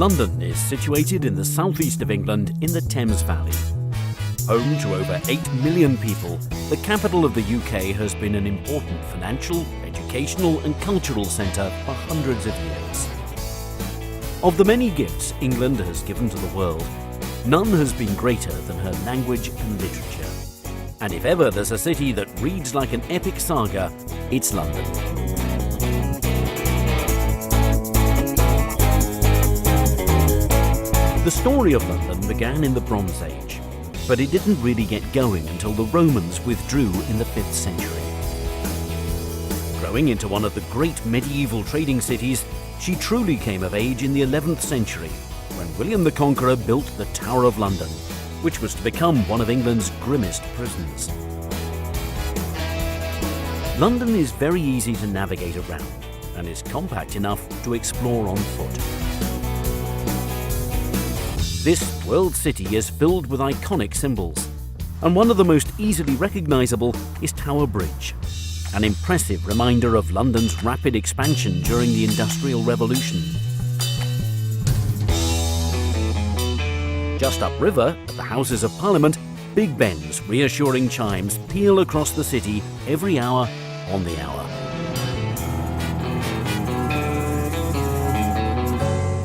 London is situated in the southeast of England in the Thames Valley. Home to over 8 million people, the capital of the UK has been an important financial, educational and cultural centre for hundreds of years. Of the many gifts England has given to the world, none has been greater than her language and literature. And if ever there's a city that reads like an epic saga, it's London. The story of London began in the Bronze Age, but it didn't really get going until the Romans withdrew in the 5th century. Growing into one of the great medieval trading cities, she truly came of age in the 11th century, when William the Conqueror built the Tower of London, which was to become one of England's grimmest prisons. London is very easy to navigate around and is compact enough to explore on foot. This world city is filled with iconic symbols, and one of the most easily recognisable is Tower Bridge, an impressive reminder of London's rapid expansion during the Industrial Revolution. Just upriver, at the Houses of Parliament, Big Ben's reassuring chimes peal across the city every hour on the hour.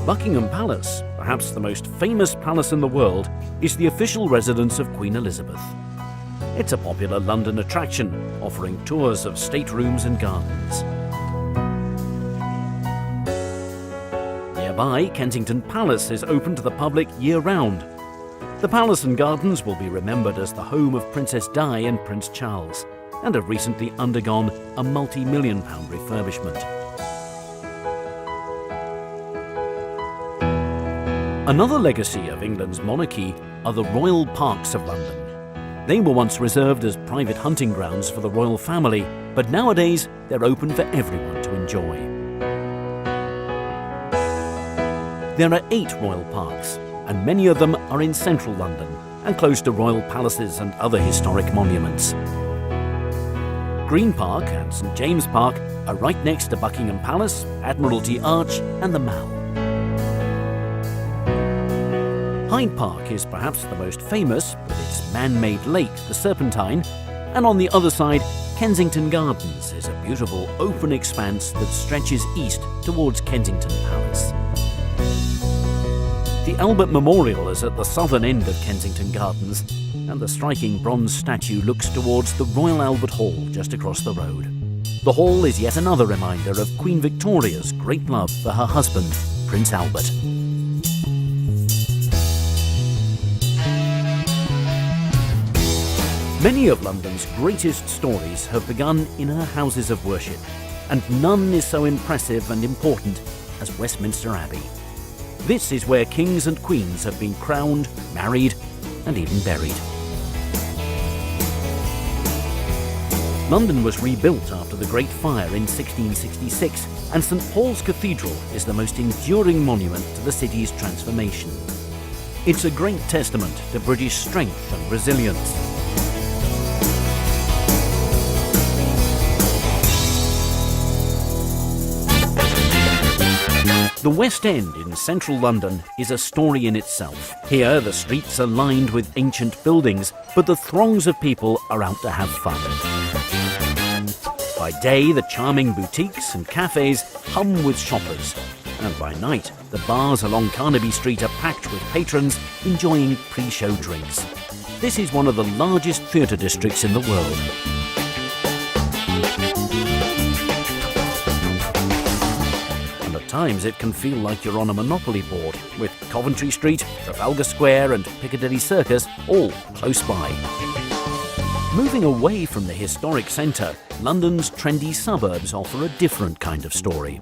Buckingham Palace, perhaps the most famous palace in the world, is the official residence of Queen Elizabeth. It's a popular London attraction, offering tours of staterooms and gardens. Nearby, Kensington Palace is open to the public year-round. The palace and gardens will be remembered as the home of Princess Di and Prince Charles, and have recently undergone a multi-million-pound refurbishment. Another legacy of England's monarchy are the Royal Parks of London. They were once reserved as private hunting grounds for the royal family, but nowadays they're open for everyone to enjoy. There are 8 royal parks, and many of them are in central London and close to royal palaces and other historic monuments. Green Park and St James Park are right next to Buckingham Palace, Admiralty Arch and the Mall. Hyde Park is perhaps the most famous, with its man-made lake, the Serpentine, and on the other side, Kensington Gardens is a beautiful open expanse that stretches east towards Kensington Palace. The Albert Memorial is at the southern end of Kensington Gardens, and the striking bronze statue looks towards the Royal Albert Hall just across the road. The hall is yet another reminder of Queen Victoria's great love for her husband, Prince Albert. Many of London's greatest stories have begun in her houses of worship, and none is so impressive and important as Westminster Abbey. This is where kings and queens have been crowned, married, and even buried. London was rebuilt after the Great Fire in 1666, and St Paul's Cathedral is the most enduring monument to the city's transformation. It's a great testament to British strength and resilience. The West End in central London is a story in itself. Here, the streets are lined with ancient buildings, but the throngs of people are out to have fun. By day, the charming boutiques and cafes hum with shoppers, and by night, the bars along Carnaby Street are packed with patrons enjoying pre-show drinks. This is one of the largest theatre districts in the world. At times it can feel like you're on a Monopoly board, with Coventry Street, Trafalgar Square and Piccadilly Circus all close by. Moving away from the historic centre, London's trendy suburbs offer a different kind of story.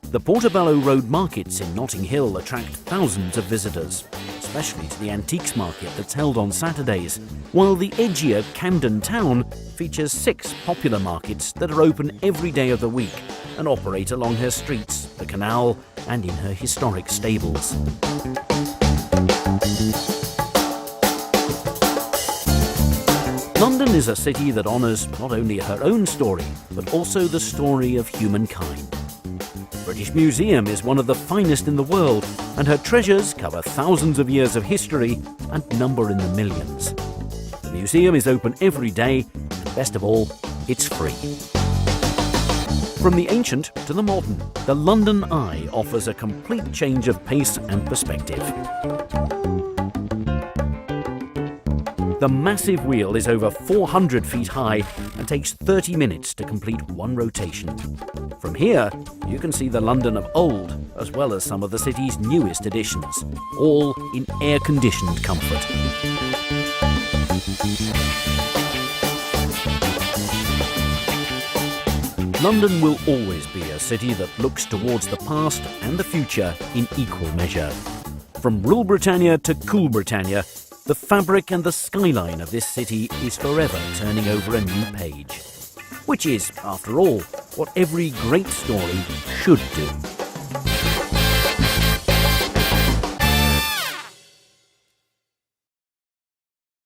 The Portobello Road markets in Notting Hill attract thousands of visitors, especially to the antiques market that's held on Saturdays, while the edgier Camden Town features 6 popular markets that are open every day of the week and operate along her streets, the canal, and in her historic stables. London is a city that honours not only her own story, but also the story of humankind. British Museum is one of the finest in the world, and her treasures cover thousands of years of history and number in the millions. The museum is open every day, and best of all, it's free. From the ancient to the modern, the London Eye offers a complete change of pace and perspective. The massive wheel is over 400 feet high and takes 30 minutes to complete one rotation. From here, you can see the London of old, as well as some of the city's newest additions, all in air-conditioned comfort. London will always be a city that looks towards the past and the future in equal measure. From Rule Britannia to Cool Britannia, the fabric and the skyline of this city is forever turning over a new page. Which is, after all, what every great story should do.